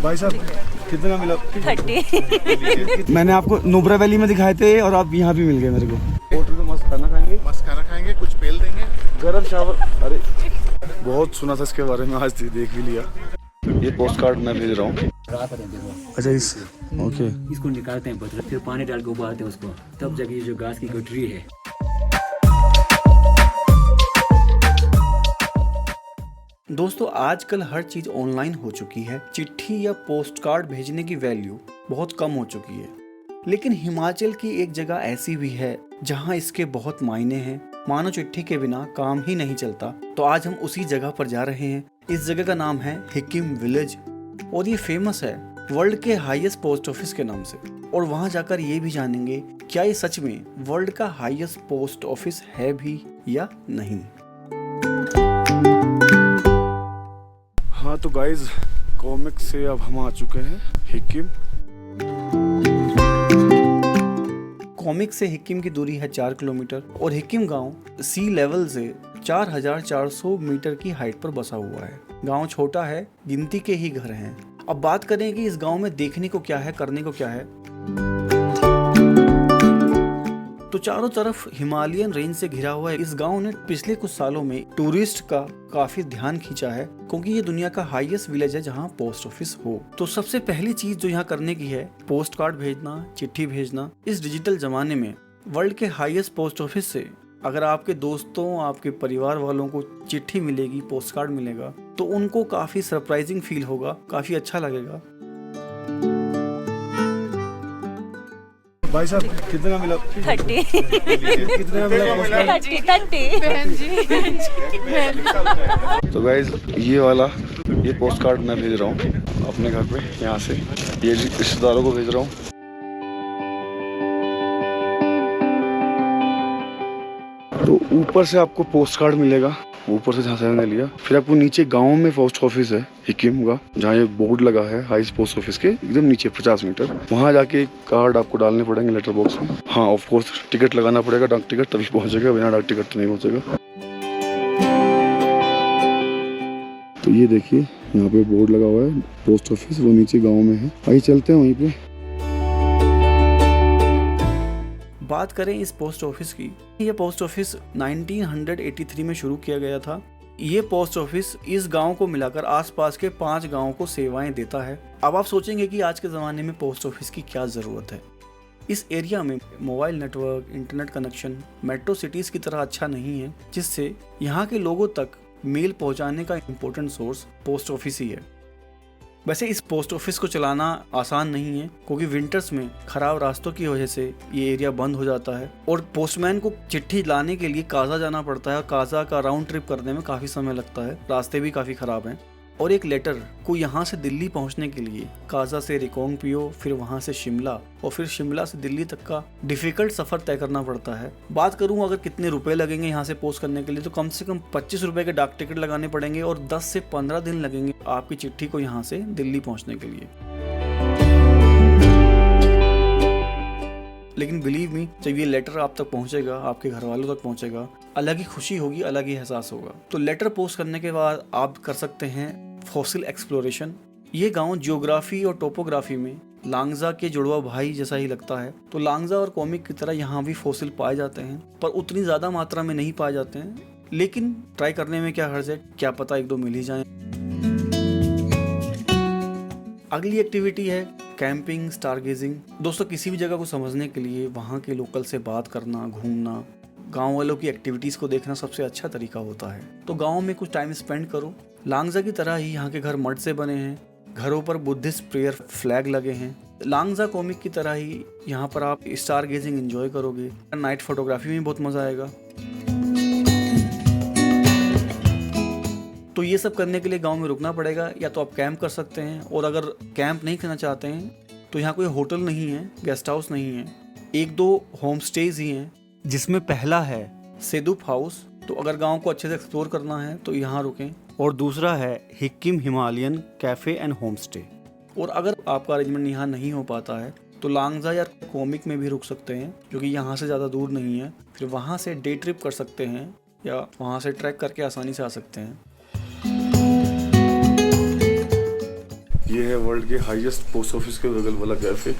भाई साहब कितना मिला? 30। मैंने आपको नुब्रा वैली में दिखाए थे और आप यहाँ भी मिल गए मेरे को। होटल में मस्त खाना खाएंगे, कुछ पेल देंगे, गरम चावल। अरे बहुत सुना था इसके बारे में, आज देख भी लिया। ये पोस्ट कार्ड मैं भेज रहा हूँ। अच्छा इस ओके, इसको निकालते हैं पत्थर, फिर पानी डाल के उबालते हैं उसको, तब जाके ये जो घास की गठरी है। दोस्तों आजकल हर चीज ऑनलाइन हो चुकी है। चिट्ठी या पोस्ट कार्ड भेजने की वैल्यू बहुत कम हो चुकी है, लेकिन हिमाचल की एक जगह ऐसी भी है जहां इसके बहुत मायने हैं। मानो चिट्ठी के बिना काम ही नहीं चलता। तो आज हम उसी जगह पर जा रहे हैं। इस जगह का नाम है हिकिम विलेज और ये फेमस है वर्ल्ड के हाईएस्ट पोस्ट ऑफिस के नाम से। और वहां जाकर ये भी जानेंगे क्या ये सच में वर्ल्ड का हाईएस्ट पोस्ट ऑफिस है भी या नहीं। हाँ तो गाइज कॉमिक से अब हम आ चुके हैं हिकिम। कॉमिक से हिकिम की दूरी है 4 किलोमीटर और हिकिम गांव सी लेवल से 4400 मीटर की हाइट पर बसा हुआ है। गांव छोटा है, गिनती के ही घर हैं। अब बात करें कि इस गांव में देखने को क्या है, करने को क्या है, तो चारों तरफ हिमालयन रेंज से घिरा हुआ है। इस गांव ने पिछले कुछ सालों में टूरिस्ट का काफी ध्यान खींचा है, क्योंकि ये दुनिया का हाईएस्ट विलेज है जहां पोस्ट ऑफिस हो। तो सबसे पहली चीज जो यहाँ करने की है, पोस्ट कार्ड भेजना, चिट्ठी भेजना। इस डिजिटल जमाने में वर्ल्ड के हाईएस्ट पोस्ट ऑफिस से अगर आपके दोस्तों, आपके परिवार वालों को चिट्ठी मिलेगी, पोस्ट कार्ड मिलेगा, तो उनको काफी सरप्राइजिंग फील होगा, काफी अच्छा लगेगा। भाई साहब कितना मिला? 30। कितना मिला? 30। तो गाइज ये पोस्ट कार्ड मैं भेज रहा हूँ अपने घर पे, यहाँ से ये रिश्तेदारों को भेज रहा हूँ। तो ऊपर से आपको पोस्ट कार्ड मिलेगा, ऊपर से जहाँ से मैंने लिया। फिर आपको नीचे गांव में पोस्ट ऑफिस है हिकिम का, जहाँ ये बोर्ड लगा है हाईएस्ट पोस्ट ऑफिस के एकदम नीचे 50 मीटर। वहाँ जाके कार्ड आपको डालने पड़ेंगे लेटर बॉक्स में। हाँ ऑफ कोर्स टिकट लगाना पड़ेगा, डाक टिकट, तभी पहुँचेगा, बिना डाक टिकट तो नहीं पहुँचेगा। तो ये देखिए यहाँ पे बोर्ड लगा हुआ है पोस्ट ऑफिस, वो नीचे गाँव में है। आइए चलते हैं वहीं पे। बात करें इस पोस्ट ऑफिस की, यह पोस्ट ऑफिस 1983 में शुरू किया गया था। ये पोस्ट ऑफिस इस गांव को मिलाकर आसपास के 5 गांवों को सेवाएं देता है। अब आप सोचेंगे कि आज के ज़माने में पोस्ट ऑफिस की क्या ज़रूरत है। इस एरिया में mobile network, internet connection metro cities की तरह अच्छा नहीं है, जिससे यहाँ के लोगों तक मेल पहुँचाने का इम्पोर्टेंट सोर्स पोस्ट ऑफिस ही है। वैसे इस पोस्ट ऑफिस को चलाना आसान नहीं है, क्योंकि विंटर्स में खराब रास्तों की वजह से ये एरिया बंद हो जाता है और पोस्टमैन को चिट्ठी लाने के लिए काजा जाना पड़ता है और काजा का राउंड ट्रिप करने में काफ़ी समय लगता है। रास्ते भी काफ़ी ख़राब हैं और एक लेटर को यहाँ से दिल्ली पहुँचने के लिए काजा से रिकांगपिओ, फिर वहाँ से शिमला और फिर शिमला से दिल्ली तक का डिफ़िकल्ट सफ़र तय करना पड़ता है। बात करूँ अगर कितने रुपए लगेंगे यहाँ से पोस्ट करने के लिए, तो कम से कम 25 रुपये के डाक टिकट लगाने पड़ेंगे और 10 से 15 दिन लगेंगे आपकी चिट्ठी को यहाँ से दिल्ली पहुँचने के लिए। लेकिन बिलीव मी, जब ये लेटर आप तक पहुँचेगा, आपके घर वालों तक पहुँचेगा, अलग ही खुशी होगी, अलग ही एहसास होगा। तो लेटर पोस्ट करने के बाद आप कर सकते हैं फॉसिल एक्सप्लोरेशन। ये गांव जियोग्राफी और टोपोग्राफी में लांगजा के जुड़वा भाई जैसा ही लगता है। तो लांगजा और कॉमिक की तरह यहाँ भी फॉसिल पाए जाते हैं, पर उतनी ज़्यादा मात्रा में नहीं पाए जाते हैं। लेकिन ट्राई करने में क्या हर्ज है, क्या पता 1-2 मिल ही जाए। अगली एक्टिविटी है कैंपिंग, स्टारगेजिंग। दोस्तों किसी भी जगह को समझने के लिए वहाँ के लोकल से बात करना, घूमना, गांव वालों की एक्टिविटीज़ को देखना सबसे अच्छा तरीका होता है। तो गांव में कुछ टाइम स्पेंड करो। लांगजा की तरह ही यहाँ के घर मड से बने हैं, घरों पर बुद्धिस्ट प्रेयर फ्लैग लगे हैं। लांगजा कॉमिक की तरह ही यहाँ पर आप स्टार गेजिंग एंजॉय करोगे। नाइट फोटोग्राफी में बहुत मज़ा आएगा। तो ये सब करने के लिए गांव में रुकना पड़ेगा, या तो आप कैंप कर सकते हैं, और अगर कैंप नहीं करना चाहते हैं तो यहाँ कोई होटल नहीं है, गेस्ट हाउस नहीं है, 1-2 होम स्टेज ही हैं, जिसमें पहला है सेदुप हाउस। तो अगर गांव को अच्छे से एक्सप्लोर करना है तो यहाँ रुकें। और दूसरा है Hikkim Himalayan cafe and home stay. और अगर आपका अरेंजमेंट यहाँ नहीं हो पाता है तो लांगजा या कॉमिक में भी रुक सकते हैं, जो कि यहाँ से ज़्यादा दूर नहीं है। फिर वहाँ से डे ट्रिप कर सकते हैं या वहाँ से ट्रैक करके आसानी से आ सकते हैं। ये है वर्ल्ड के हाईएस्ट पोस्ट ऑफिस के बगल वाला कैफे।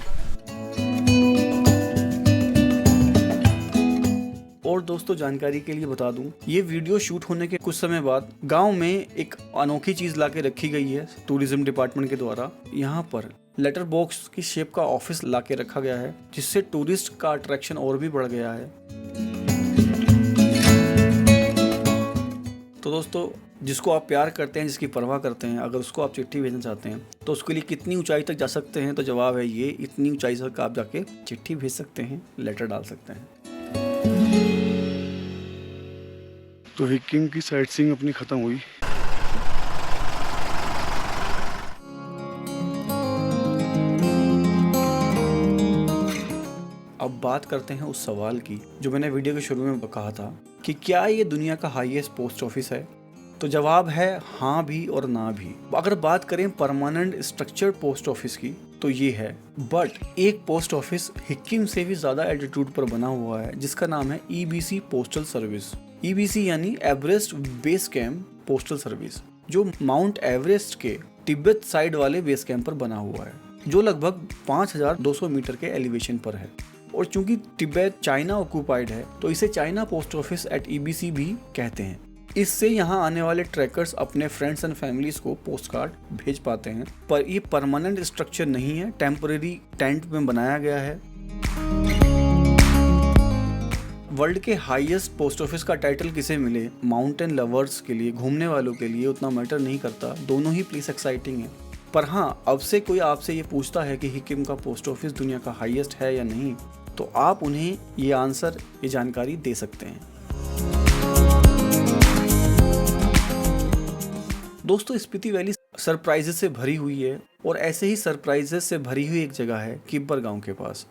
और दोस्तों जानकारी के लिए बता दूं, ये वीडियो शूट होने के कुछ समय बाद गांव में एक अनोखी चीज लाके रखी गई है टूरिज्म डिपार्टमेंट के द्वारा। यहाँ पर लेटर बॉक्स की शेप का ऑफिस लाके रखा गया है, जिससे टूरिस्ट का अट्रैक्शन और भी बढ़ गया है। तो दोस्तों, जिसको आप प्यार करते हैं, जिसकी परवाह करते हैं, अगर उसको आप चिट्ठी भेजना चाहते हैं तो उसके लिए कितनी ऊंचाई तक जा सकते हैं? तो जवाब है ये, इतनी ऊंचाई तक आप जाके चिट्ठी भेज सकते हैं, लेटर डाल सकते हैं। तो हिक्किम की साइट सीइंग अपनी खत्म हुई। अब बात करते हैं उस सवाल की जो मैंने वीडियो के शुरू में कहा था कि क्या ये दुनिया का हाईएस्ट पोस्ट ऑफिस है? तो जवाब है हाँ भी और ना भी। अगर बात करें परमानेंट स्ट्रक्चर्ड पोस्ट ऑफिस की तो ये है, बट एक पोस्ट ऑफिस हिक्किम से भी ज़्यादा एल्टीट्यूड पर बना हुआ है, जिसका नाम है EBC पोस्टल सर्विस। EBC यानी Everest base camp postal service, जो माउंट एवरेस्ट के तिब्बत साइड वाले बेस कैंप पर बना हुआ है, जो लगभग 5200 मीटर के एलिवेशन पर है। और चूंकि तिब्बत चाइना ऑक्यूपाइड है तो इसे China post office at EBC भी कहते हैं। इससे यहाँ आने वाले ट्रैकर्स अपने फ्रेंड्स एंड फैमिलीज को पोस्ट कार्ड भेज पाते हैं। पर ये परमानेंट स्ट्रक्चर नहीं है, टेम्पररी टेंट में बनाया गया है। वर्ल्ड के हाईएस्ट पोस्ट ऑफिस का टाइटल किसे मिले, माउंटेन लवर्स के लिए, घूमने वालों के लिए उतना मैटर नहीं करता, दोनों ही प्लेस एक्साइटिंग है। पर हाँ, अब से कोई आपसे ये पूछता है कि हिक्किम का पोस्ट ऑफिस दुनिया का हाईएस्ट है या नहीं, तो आप उन्हें ये आंसर, ये जानकारी दे सकते हैं। दोस्तों, स्पीति वैली सरप्राइजेस से भरी हुई है और ऐसे ही सरप्राइजेस से भरी हुई एक जगह है किब्बर गांव के पास।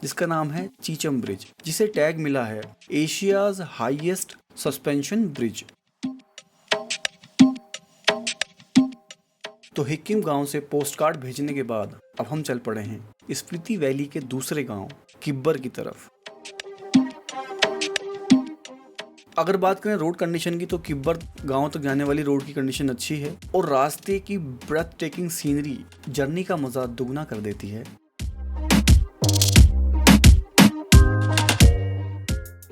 जिसका नाम है चीचम ब्रिज, जिसे टैग मिला है एशियाज हाईएस्ट सस्पेंशन ब्रिज। तो हिक्किम गांव से पोस्ट कार्ड भेजने के बाद अब हम चल पड़े हैं स्पीति वैली के दूसरे गांव किब्बर की तरफ। अगर बात करें रोड कंडीशन की तो किब्बर गांव तक जाने वाली रोड की कंडीशन अच्छी है और रास्ते की ब्रेथ टेकिंग सीनरी जर्नी का मजा दुगना कर देती है।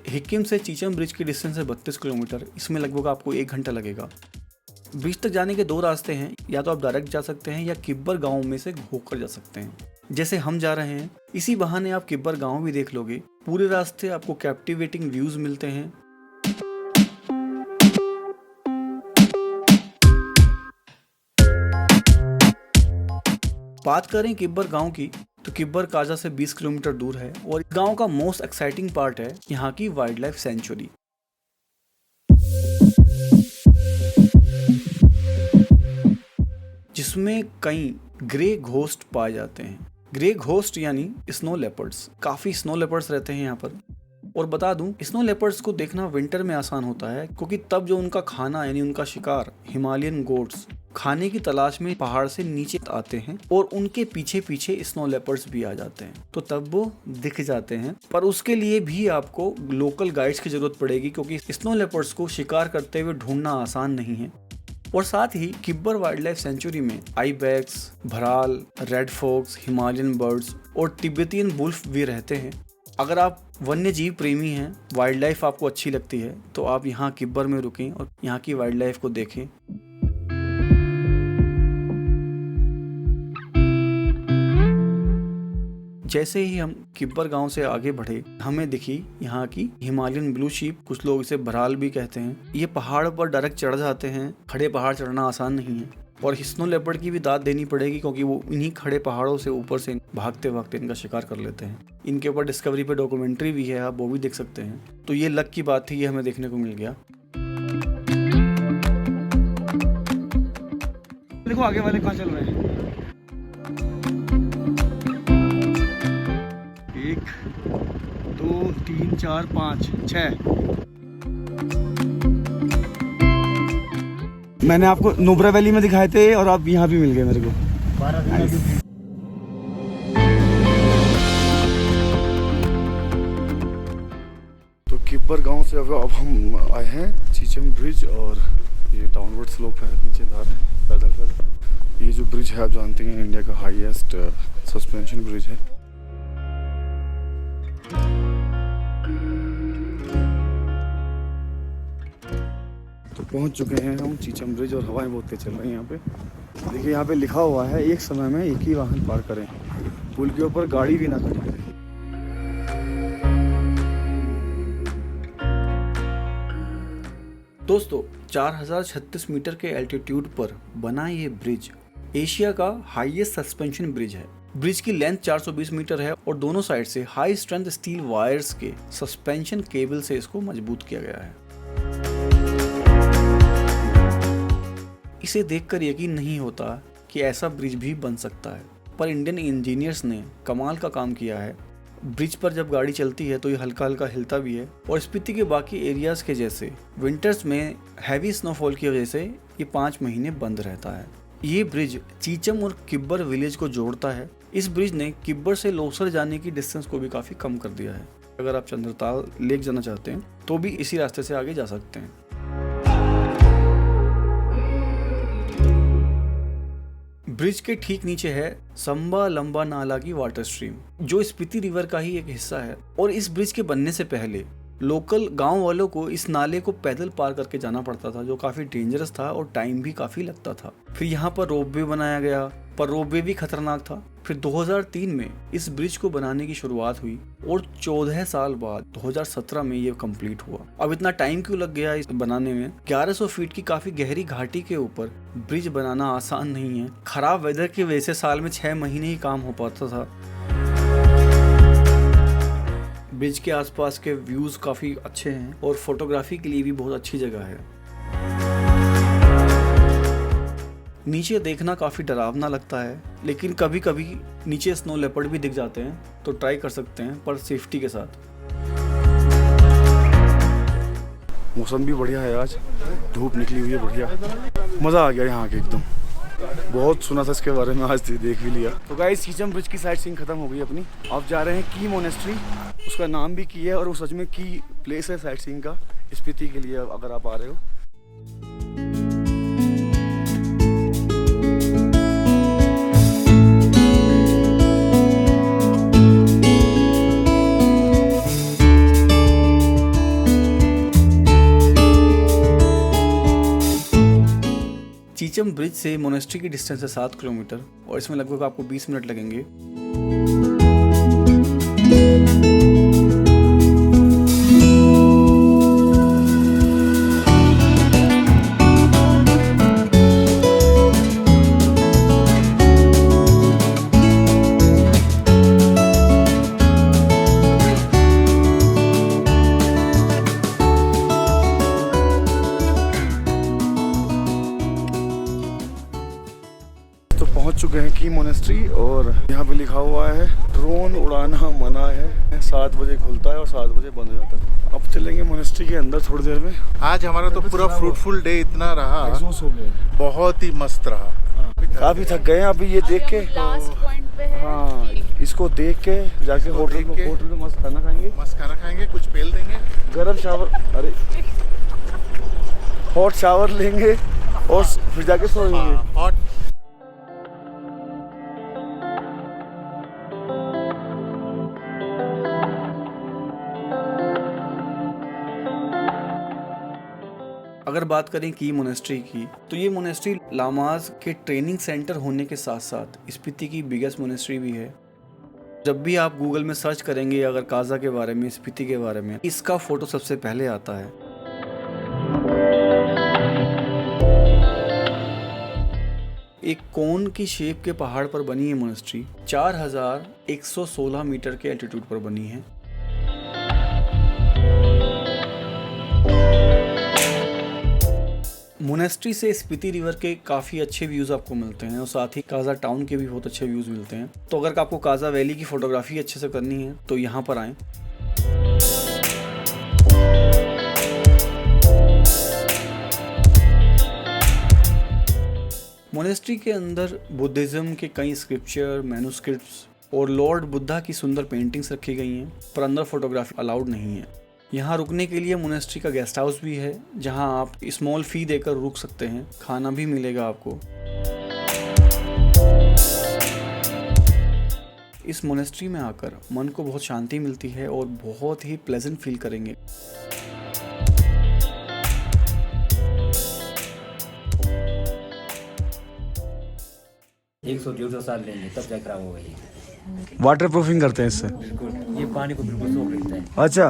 हिक्किम से चीचम ब्रिज की डिस्टेंस है 32 किलोमीटर। इसमें लगभग आपको 1 घंटा लगेगा। ब्रिज तक जाने के 2 रास्ते हैं, या तो आप डायरेक्ट जा सकते हैं या किब्बर गांव में से होकर जा सकते हैं, जैसे हम जा रहे हैं। इसी बहाने आप किब्बर गांव भी देख लोगे। पूरे रास्ते आपको कैप्टिवेटिंग व्यूज मिलते हैं। बात करें किब्बर गांव की तो किब्बर काजा से 20 किलोमीटर दूर है और गांव का मोस्ट एक्साइटिंग पार्ट है यहाँ की वाइल्ड लाइफ सेंचुरी। जिसमें कई ग्रे घोस्ट पाए जाते हैं। ग्रे घोस्ट यानी स्नो लेपर्ड्स। काफी स्नो लेपर्ड्स रहते हैं यहाँ पर। और बता दूं, स्नो लेपर्ड्स को देखना विंटर में आसान होता है, क्योंकि तब जो उनका खाना यानी उनका शिकार हिमालयन गोट्स खाने की तलाश में पहाड़ से नीचे आते हैं और उनके पीछे पीछे स्नो लेपर्ड्स भी आ जाते हैं, तो तब वो दिख जाते हैं। पर उसके लिए भी आपको लोकल गाइड्स की जरूरत पड़ेगी, क्योंकि स्नो लेपर्ड्स को शिकार करते हुए ढूंढना आसान नहीं है। और साथ ही किब्बर वाइल्ड लाइफ सेंचुरी में ibex, भराल, red fox, Himalayan birds और तिब्बतियन वुल्फ भी रहते हैं। अगर आप वन्य जीव प्रेमी हैं, वाइल्ड लाइफ आपको अच्छी लगती है, तो आप यहाँ किब्बर में रुकें और यहाँ की वाइल्ड लाइफ को देखें। जैसे ही हम किब्बर गांव से आगे बढ़े, हमें दिखी यहाँ की हिमालयन ब्लू शीप, कुछ लोग इसे भराल भी कहते हैं। ये पहाड़ पर डायरेक्ट चढ़ जाते हैं। खड़े पहाड़ चढ़ना आसान नहीं है और स्नो लेपर्ड की भी दाद देनी पड़ेगी, क्योंकि वो इन्हीं खड़े पहाड़ों से ऊपर से भागते भागते इनका शिकार कर लेते हैं। इनके ऊपर डिस्कवरी पे डॉक्यूमेंट्री भी है, आप वो भी देख सकते हैं। तो ये लक की बात थी, ये हमें देखने को मिल गया। देखो आगे वाले कहाँ चल रहे हैं। 1 2 3 4 5 6। मैंने आपको नुब्रा वैली में दिखाए थे और आप यहाँ भी मिल गए मेरे को। तो किब्बर गांव से अब हम आए हैं चीचम ब्रिज और ये डाउनवर्ड स्लोप है, नीचे जा रहे हैं पैदल पैदल। ये जो ब्रिज है आप जानते हैं इंडिया का हाईएस्ट सस्पेंशन ब्रिज है। तो पहुंच चुके हैं हम चीचम ब्रिज और हवाएं बहुत तेज चल रही हैं यहाँ पे। देखिए यहाँ पे लिखा हुआ है एक समय में एक ही वाहन पार करें, पुल के ऊपर गाड़ी भी ना खड़ी करें। दोस्तों 4036 मीटर के एल्टीट्यूड पर बना ये ब्रिज एशिया का हाईएस्ट सस्पेंशन ब्रिज है। ब्रिज की लेंथ 420 मीटर है और दोनों साइड से हाई स्ट्रेंथ स्टील वायर्स के सस्पेंशन केबल से इसको मजबूत किया गया है। इसे देखकर यकीन नहीं होता कि ऐसा ब्रिज भी बन सकता है, पर इंडियन इंजीनियर्स ने कमाल का काम किया है। ब्रिज पर जब गाड़ी चलती है तो ये हल्का हल्का हिलता भी है और स्पीति के बाकी एरियाज के जैसे विंटर्स में हैवी स्नोफॉल की वजह से ये 5 महीने बंद रहता है। ये ब्रिज चीचम और किब्बर विलेज को जोड़ता है। इस ब्रिज ने किब्बर से लोसर जाने की डिस्टेंस को भी काफ़ी कम कर दिया है। अगर आप चंद्रताल लेक जाना चाहते हैं तो भी इसी रास्ते से आगे जा सकते हैं। ब्रिज के ठीक नीचे है संबा लंबा नाला की वाटर स्ट्रीम, जो स्पीति रिवर का ही एक हिस्सा है। और इस ब्रिज के बनने से पहले लोकल गांव वालों को इस नाले को पैदल पार करके जाना पड़ता था, जो काफी डेंजरस था और टाइम भी काफी लगता था। फिर यहाँ पर रोपवे बनाया गया, पर रोपवे भी खतरनाक था। फिर 2003 में इस ब्रिज को बनाने की शुरुआत हुई और 14 साल बाद 2017 में ये कंप्लीट हुआ। अब इतना टाइम क्यों लग गया इस बनाने में? 1100 फीट की काफी गहरी घाटी के ऊपर ब्रिज बनाना आसान नहीं है। खराब वेदर की वजह से साल में 6 महीने ही काम हो पाता था। ब्रिज के आसपास के व्यूज काफी अच्छे हैं और फोटोग्राफी के लिए भी बहुत अच्छी जगह है। नीचे देखना काफी डरावना लगता है, लेकिन कभी कभी नीचे स्नो लेपर्ड भी दिख जाते हैं, तो ट्राई कर सकते हैं, पर सेफ्टी के साथ। मौसम भी बढ़िया है, आज धूप निकली हुई है बढ़िया, मज़ा आ गया यहाँ के एकदम। बहुत सुना था इसके बारे में, आज देख भी लिया। तो गाइस चीचम ब्रिज की साइट सीइंग खत्म हो गई अपनी। आप जा रहे हैं की मोनेस्ट्री, उसका नाम भी की है और वो सच में की प्लेस है साइट सीइंग का स्पीति के लिए अगर आप आ रहे हो। चीचम ब्रिज से मोनेस्ट्री की डिस्टेंस है 7 किलोमीटर और इसमें लगभग आपको 20 मिनट लगेंगे। पहुंच चुके हैं की मोनेस्ट्री और यहाँ पे लिखा हुआ है ड्रोन उड़ाना मना है। 7 बजे खुलता है और 7 बजे बंद हो जाता है। अब चलेंगे मोनेस्ट्री के अंदर थोड़ी देर में। आज हमारा तो पूरा फ्रूटफुल डे इतना रहा, बहुत ही मस्त रहा। काफी थक गए हैं अभी ये देख के। हाँ, इसको देख के जाके होटल में मस्त खाना खाएंगे, कुछ पेल देंगे, गरम शावर, अरे हॉट शावर लेंगे और फिर जाके सोएंगे। हॉट अगर बात करें की मोनेस्ट्री की, तो ये मोनेस्ट्री लामाज के ट्रेनिंग सेंटर होने के साथ साथ स्पीति की बिगेस्ट मोनेस्ट्री भी है। जब भी आप गूगल में सर्च करेंगे अगर काजा के बारे में, स्पीति के बारे में, इसका फोटो सबसे पहले आता है। एक कोन की शेप के पहाड़ पर बनी है मोनेस्ट्री। 4116 मीटर के एल्टीट्यूड पर बनी है। मोनेस्ट्री से स्पीति रिवर के काफ़ी अच्छे व्यूज़ आपको मिलते हैं और साथ ही काजा टाउन के भी बहुत अच्छे व्यूज़ मिलते हैं। तो अगर आपको काजा वैली की फ़ोटोग्राफी अच्छे से करनी है तो यहाँ पर आएँ। मोनेस्ट्री के अंदर बुद्धिज़्म के कई स्क्रिप्चर, मैन्युस्क्रिप्ट्स और लॉर्ड बुद्धा की सुंदर पेंटिंग्स रखी गई हैं, पर अंदर फोटोग्राफी अलाउड नहीं है। यहाँ रुकने के लिए मोनेस्ट्री का गेस्ट हाउस भी है, जहाँ आप स्मॉल फी देकर रुक सकते हैं, खाना भी मिलेगा आपको। इस मोनेस्ट्री में आकर मन को बहुत शांति मिलती है और बहुत ही प्लेजेंट फील करेंगे। एक 100-150 साल लेंगे तब जाकर खराब होगा ये। वाटर प्रूफिंग करते हैं इससे। बिल्कुल, ये पानी को बिल्कुल सोख लेता है। अच्छा,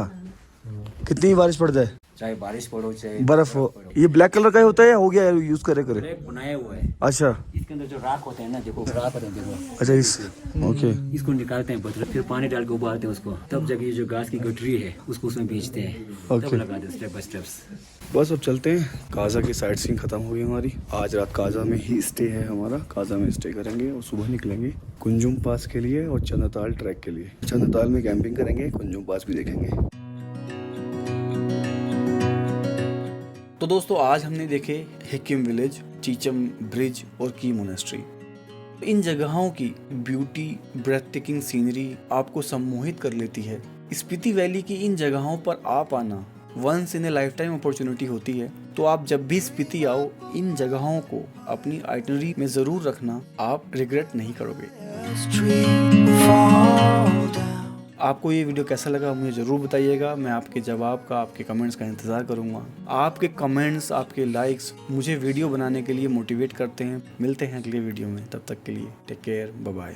कितनी बारिश पड़ जाए, चाहे बारिश पड़ो चाहे बर्फ हो। ये ब्लैक कलर का ही होता है या हो गया यूज करे करे? ब्लैक बनाया हुआ है। अच्छा इसके अंदर जो राख होते हैं ना, देखो राख होते हैं, देखो अच्छा, इस ओके। इसको निकालते हैं पत्थर, फिर पानी डाल के उबालते हैं उसको, तब जाके ये जो घास की गठरी है उसको उसमें बेचते हैं, तब Okay. लगाते हैं स्टेप बाय स्टेप्स। बस अब चलते हैं। काजा की साइट सीइंग खत्म हो गई हमारी। आज रात काजा में ही स्टे है हमारा। काजा में स्टे करेंगे और सुबह निकलेंगे कुंजुम पास के लिए और चंद्रताल ट्रैक के लिए। चंद्रताल में कैंपिंग करेंगे, कुंजुम पास भी देखेंगे। तो दोस्तों, आज हमने देखे हिकिम विलेज, चीचम ब्रिज और की मोनेस्ट्री। इन जगहों की ब्यूटी, ब्रेथ टेकिंग सीनरी आपको सम्मोहित कर लेती है। स्पीति वैली की इन जगहों पर आ पाना once in a lifetime opportunity होती है। तो आप जब भी स्पीति आओ, इन जगहों को अपनी आइटनरी में जरूर रखना, आप रिग्रेट नहीं करोगे। आपको ये वीडियो कैसा लगा मुझे ज़रूर बताइएगा। मैं आपके जवाब का, आपके कमेंट्स का इंतज़ार करूँगा। आपके कमेंट्स, आपके लाइक्स मुझे वीडियो बनाने के लिए मोटिवेट करते हैं। मिलते हैं अगले वीडियो में, तब तक के लिए टेक केयर, बाय बाय।